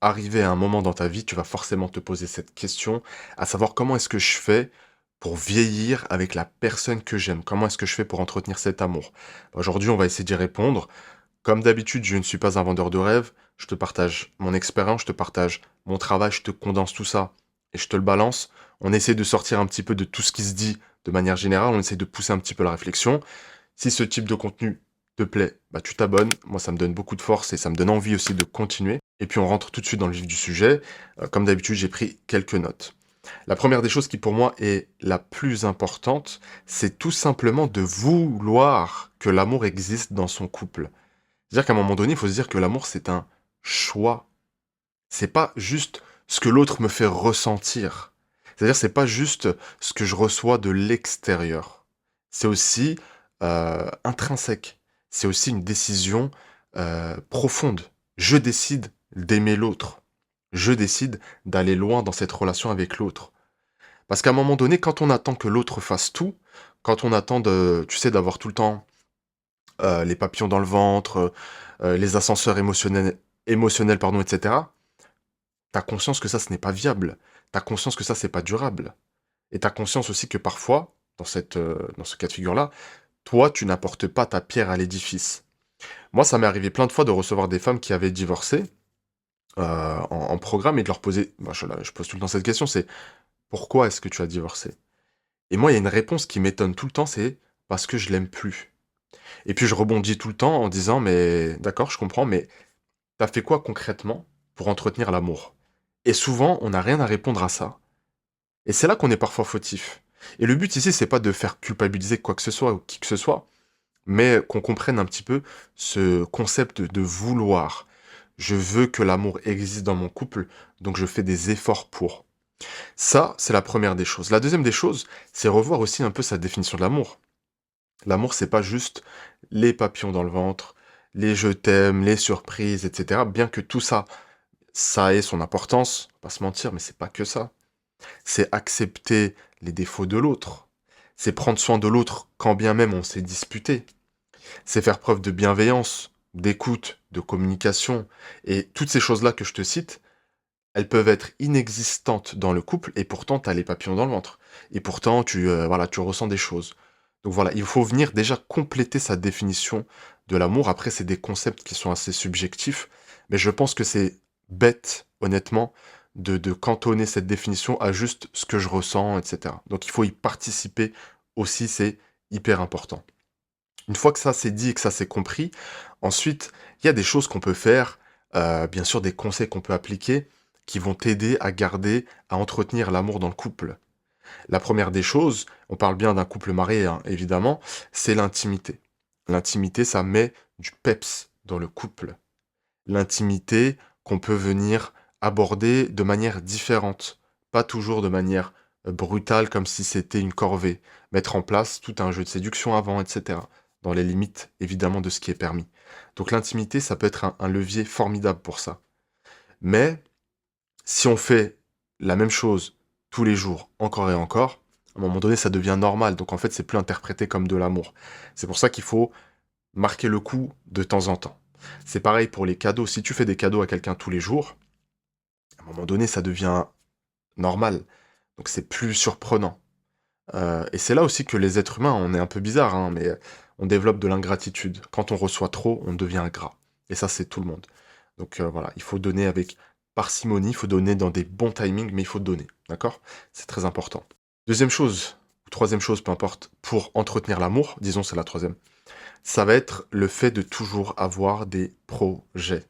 arriver à un moment dans ta vie, tu vas forcément te poser cette question, à savoir comment est-ce que je fais pour vieillir avec la personne que j'aime? Comment est-ce que je fais pour entretenir cet amour? Aujourd'hui, on va essayer d'y répondre. Comme d'habitude, je ne suis pas un vendeur de rêves. Je te partage mon expérience, je te partage mon travail, je te condense tout ça et je te le balance. On essaie de sortir un petit peu de tout ce qui se dit de manière générale. On essaie de pousser un petit peu la réflexion. Si ce type de contenu te plaît, bah tu t'abonnes. Moi, ça me donne beaucoup de force et ça me donne envie aussi de continuer. Et puis, on rentre tout de suite dans le vif du sujet. Comme d'habitude, j'ai pris quelques notes. La première des choses qui pour moi est la plus importante, c'est tout simplement de vouloir que l'amour existe dans son couple. C'est-à-dire qu'à un moment donné, il faut se dire que l'amour, c'est un choix. C'est pas juste ce que l'autre me fait ressentir. C'est-à-dire, c'est pas juste ce que je reçois de l'extérieur. C'est aussi intrinsèque. C'est aussi une décision profonde. Je décide d'aimer l'autre. Je décide d'aller loin dans cette relation avec l'autre. Parce qu'à un moment donné, quand on attend que l'autre fasse tout, quand on attend de, tu sais, d'avoir tout le temps les papillons dans le ventre, les ascenseurs émotionnels, pardon, etc. Tu conscience que ça, ce n'est pas viable. T'as conscience que ça, c'est pas durable. Et t'as conscience aussi que parfois, dans ce cas de figure-là, toi, tu n'apportes pas ta pierre à l'édifice. Moi, ça m'est arrivé plein de fois de recevoir des femmes qui avaient divorcé en programme et de leur poser, moi, je pose tout le temps cette question, c'est pourquoi est-ce que tu as divorcé? Et moi, il y a une réponse qui m'étonne tout le temps, c'est parce que je l'aime plus. Et puis je rebondis tout le temps en disant, mais d'accord, je comprends, mais t'as fait quoi concrètement pour entretenir l'amour? Et souvent, on n'a rien à répondre à ça. Et c'est là qu'on est parfois fautif. Et le but ici, c'est pas de faire culpabiliser quoi que ce soit ou qui que ce soit, mais qu'on comprenne un petit peu ce concept de vouloir. Je veux que l'amour existe dans mon couple, donc je fais des efforts pour. Ça, c'est la première des choses. La deuxième des choses, c'est revoir aussi un peu sa définition de l'amour. L'amour, c'est pas juste les papillons dans le ventre, les je t'aime, les surprises, etc. Bien que tout ça, ça ait son importance, pas se mentir, mais c'est pas que ça. C'est accepter les défauts de l'autre. C'est prendre soin de l'autre quand bien même on s'est disputé. C'est faire preuve de bienveillance, d'écoute, de communication. Et toutes ces choses-là que je te cite, elles peuvent être inexistantes dans le couple et pourtant tu as les papillons dans le ventre. Et pourtant voilà, tu ressens des choses. Donc voilà, il faut venir déjà compléter sa définition de l'amour. Après, c'est des concepts qui sont assez subjectifs, mais je pense que c'est bête, honnêtement, de cantonner cette définition à juste ce que je ressens, etc. Donc il faut y participer aussi, c'est hyper important. Une fois que ça c'est dit et que ça c'est compris, ensuite, il y a des choses qu'on peut faire, bien sûr des conseils qu'on peut appliquer, qui vont t'aider à garder, à entretenir l'amour dans le couple. La première des choses, on parle bien d'un couple marié, hein, évidemment, c'est l'intimité. L'intimité, ça met du peps dans le couple. L'intimité qu'on peut venir aborder de manière différente, pas toujours de manière brutale comme si c'était une corvée. Mettre en place tout un jeu de séduction avant, etc. Dans les limites, évidemment, de ce qui est permis. Donc l'intimité, ça peut être un levier formidable pour ça. Mais si on fait la même chose tous les jours, encore et encore, à un moment donné, ça devient normal. Donc en fait, c'est plus interprété comme de l'amour. C'est pour ça qu'il faut marquer le coup de temps en temps. C'est pareil pour les cadeaux. Si tu fais des cadeaux à quelqu'un tous les jours, à un moment donné, ça devient normal. Donc c'est plus surprenant. Et c'est là aussi que les êtres humains, on est un peu bizarre, hein, mais on développe de l'ingratitude. Quand on reçoit trop, on devient ingrat. Et ça, c'est tout le monde. Donc voilà, il faut donner avec parcimonie, il faut donner dans des bons timings, mais il faut donner. D'accord? C'est très important. Deuxième chose, ou troisième chose, peu importe, pour entretenir l'amour, disons c'est la troisième, ça va être le fait de toujours avoir des projets.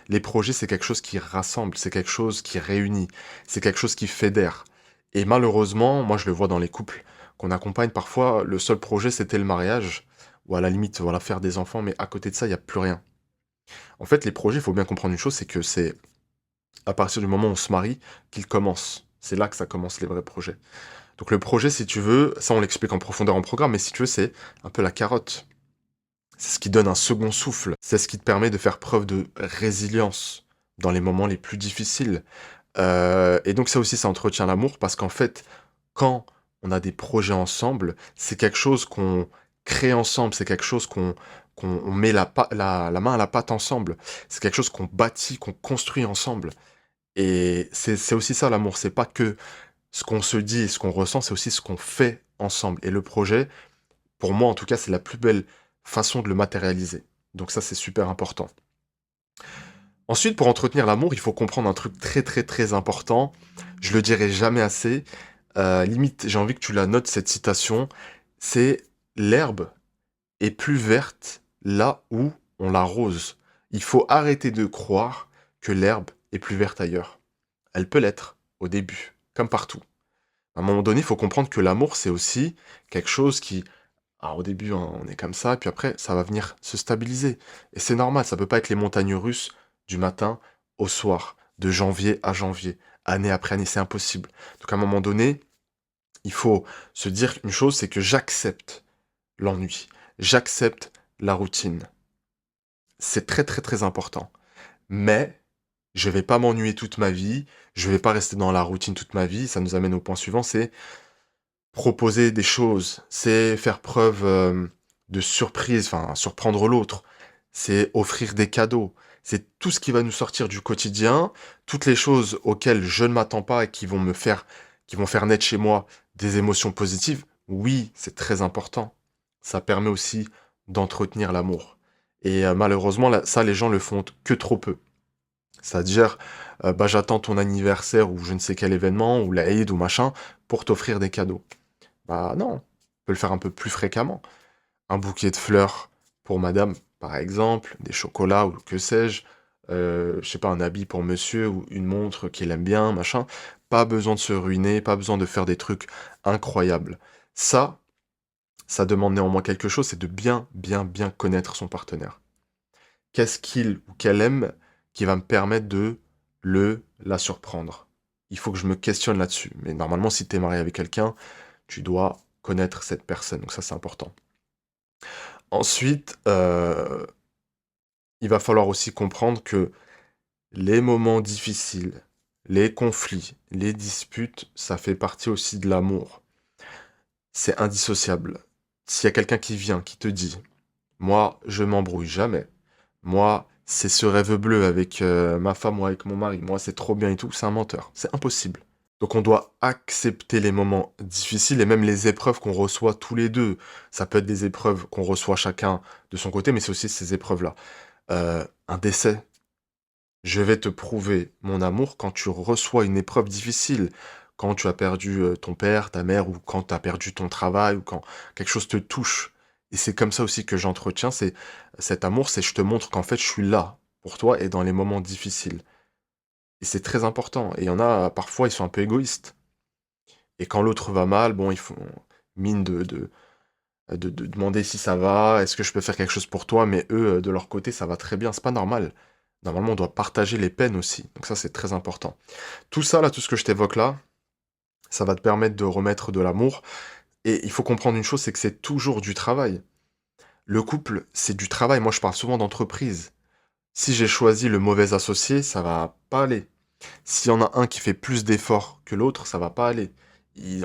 Les projets, c'est quelque chose qui rassemble, c'est quelque chose qui réunit, c'est quelque chose qui fédère. Et malheureusement, moi je le vois dans les couples qu'on accompagne, parfois le seul projet c'était le mariage, ou à la limite, voilà, faire des enfants, mais à côté de ça, il n'y a plus rien. En fait, les projets, il faut bien comprendre une chose, c'est que c'est à partir du moment où on se marie qu'ils commencent. C'est là que ça commence les vrais projets. Donc le projet, si tu veux, ça on l'explique en profondeur en programme, mais si tu veux, c'est un peu la carotte. C'est ce qui donne un second souffle. C'est ce qui te permet de faire preuve de résilience dans les moments les plus difficiles. Et donc ça aussi, ça entretient l'amour parce qu'en fait, quand on a des projets ensemble, c'est quelque chose qu'on crée ensemble, c'est quelque chose qu'on met la main à la pâte ensemble. C'est quelque chose qu'on bâtit, qu'on construit ensemble. Et c'est aussi ça l'amour, c'est pas que ce qu'on se dit et ce qu'on ressent, c'est aussi ce qu'on fait ensemble. Et le projet, pour moi en tout cas, c'est la plus belle façon de le matérialiser. Donc ça, c'est super important. Ensuite, pour entretenir l'amour, il faut comprendre un truc très très très important. Je le dirai jamais assez. Limite, j'ai envie que tu la notes, cette citation. C'est l'herbe est plus verte là où on l'arrose. Il faut arrêter de croire que l'herbe est plus verte ailleurs. Elle peut l'être au début, comme partout. À un moment donné, il faut comprendre que l'amour, c'est aussi quelque chose qui, alors au début, hein, on est comme ça, et puis après, ça va venir se stabiliser. Et c'est normal, ça peut pas être les montagnes russes du matin au soir, de janvier à janvier, année après année, c'est impossible. Donc à un moment donné, il faut se dire une chose, c'est que j'accepte l'ennui, j'accepte la routine. C'est très très très important. Mais je vais pas m'ennuyer toute ma vie, je vais pas rester dans la routine toute ma vie. Ça nous amène au point suivant, c'est proposer des choses, c'est faire preuve de surprise, enfin surprendre l'autre, c'est offrir des cadeaux, c'est tout ce qui va nous sortir du quotidien, toutes les choses auxquelles je ne m'attends pas et qui vont faire naître chez moi des émotions positives. Oui, c'est très important. Ça permet aussi d'entretenir l'amour. Et malheureusement, ça, les gens le font que trop peu. C'est-à-dire, bah, j'attends ton anniversaire ou je ne sais quel événement, ou la Eid ou machin, pour t'offrir des cadeaux. Bah non, on peut le faire un peu plus fréquemment. Un bouquet de fleurs pour madame, par exemple, des chocolats ou que sais-je, je sais pas, un habit pour monsieur ou une montre qu'il aime bien, machin. Pas besoin de se ruiner, pas besoin de faire des trucs incroyables. Ça, ça demande néanmoins quelque chose, c'est de bien, bien, bien connaître son partenaire. Qu'est-ce qu'il ou qu'elle aime qui va me permettre de la surprendre? Il faut que je me questionne là-dessus. Mais normalement, si tu es marié avec quelqu'un, tu dois connaître cette personne. Donc ça, c'est important. Ensuite, il va falloir aussi comprendre que les moments difficiles, les conflits, les disputes, ça fait partie aussi de l'amour. C'est indissociable. S'il y a quelqu'un qui vient, qui te dit, moi, je m'embrouille jamais. Moi, c'est ce rêve bleu avec ma femme ou avec mon mari. Moi, c'est trop bien et tout. C'est un menteur. C'est impossible. Donc on doit accepter les moments difficiles et même les épreuves qu'on reçoit tous les deux. Ça peut être des épreuves qu'on reçoit chacun de son côté, mais c'est aussi ces épreuves-là. Un décès. Je vais te prouver mon amour quand tu reçois une épreuve difficile, quand tu as perdu ton père, ta mère, ou quand tu as perdu ton travail, ou quand quelque chose te touche. Et c'est comme ça aussi que j'entretiens, c'est cet amour, c'est je te montre qu'en fait je suis là pour toi et dans les moments difficiles. Et c'est très important. Et il y en a, parfois, ils sont un peu égoïstes. Et quand l'autre va mal, bon, ils font mine de demander si ça va, est-ce que je peux faire quelque chose pour toi, mais eux, de leur côté, ça va très bien, c'est pas normal. Normalement, on doit partager les peines aussi. Donc ça, c'est très important. Tout ça, là, tout ce que je t'évoque là, ça va te permettre de remettre de l'amour. Et il faut comprendre une chose, c'est que c'est toujours du travail. Le couple, c'est du travail. Moi, je parle souvent d'entreprise. Si j'ai choisi le mauvais associé, ça va pas aller. S'il y en a un qui fait plus d'efforts que l'autre, ça va pas aller.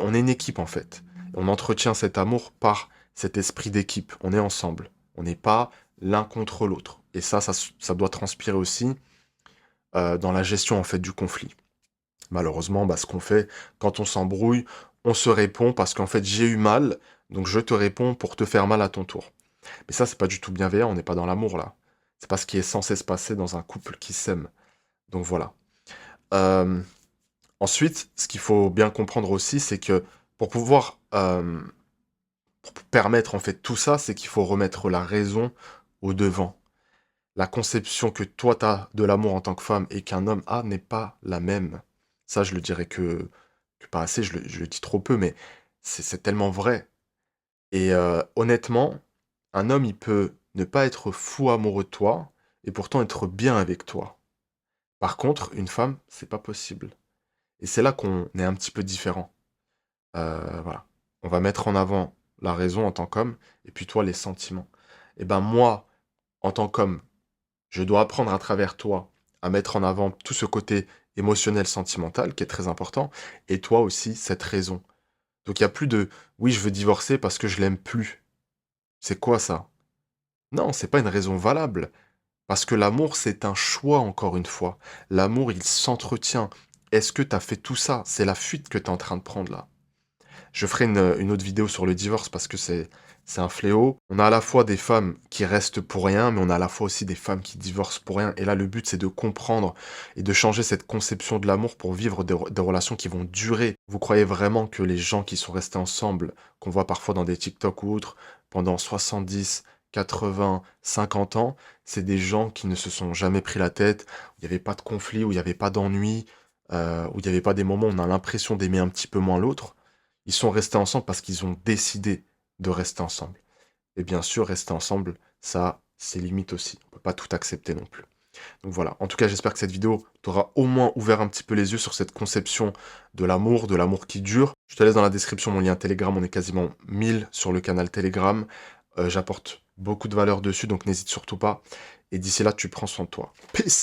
On est une équipe en fait. On entretient cet amour par cet esprit d'équipe. On est ensemble. On n'est pas l'un contre l'autre. Et ça doit transpirer aussi dans la gestion en fait du conflit. Malheureusement, bah, ce qu'on fait quand on s'embrouille, on se répond parce qu'en fait j'ai eu mal, donc je te réponds pour te faire mal à ton tour. Mais ça, c'est pas du tout bienveillant. On n'est pas dans l'amour là. C'est pas ce qui est censé se passer dans un couple qui s'aime. Donc voilà. Euh, Ensuite, ce qu'il faut bien comprendre aussi, c'est que pour pouvoir pour permettre en fait tout ça, c'est qu'il faut remettre la raison au devant. La conception que toi tu as de l'amour en tant que femme et qu'un homme a n'est pas la même. Ça, je le dirais que pas assez, je le dis trop peu, mais c'est tellement vrai. Et honnêtement, un homme, il peut ne pas être fou amoureux de toi et pourtant être bien avec toi. Par contre, une femme, c'est pas possible. Et c'est là qu'on est un petit peu différent. Voilà. On va mettre en avant la raison en tant qu'homme, et puis toi, les sentiments. Et ben moi, en tant qu'homme, je dois apprendre à travers toi à mettre en avant tout ce côté émotionnel, sentimental, qui est très important, et toi aussi, cette raison. Donc il n'y a plus de oui, je veux divorcer parce que je l'aime plus. C'est quoi ça? Non, c'est pas une raison valable. Parce que l'amour, c'est un choix, encore une fois. L'amour, il s'entretient. Est-ce que tu as fait tout ça? C'est la fuite que tu es en train de prendre là. Je ferai une autre vidéo sur le divorce parce que c'est un fléau. On a à la fois des femmes qui restent pour rien, mais on a à la fois aussi des femmes qui divorcent pour rien. Et là, le but, c'est de comprendre et de changer cette conception de l'amour pour vivre des relations qui vont durer. Vous croyez vraiment que les gens qui sont restés ensemble, qu'on voit parfois dans des TikTok ou autres, pendant 70, 80, 50 ans, c'est des gens qui ne se sont jamais pris la tête, où il n'y avait pas de conflit, où il n'y avait pas d'ennui, où il n'y avait pas des moments où on a l'impression d'aimer un petit peu moins l'autre. Ils sont restés ensemble parce qu'ils ont décidé de rester ensemble. Et bien sûr, rester ensemble, ça a ses limites aussi. On peut pas tout accepter non plus. Donc voilà. En tout cas, j'espère que cette vidéo t'aura au moins ouvert un petit peu les yeux sur cette conception de l'amour qui dure. Je te laisse dans la description mon lien Telegram. On est quasiment 1000 sur le canal Telegram. J'apporte beaucoup de valeur dessus, donc n'hésite surtout pas. Et d'ici là, tu prends soin de toi. Peace!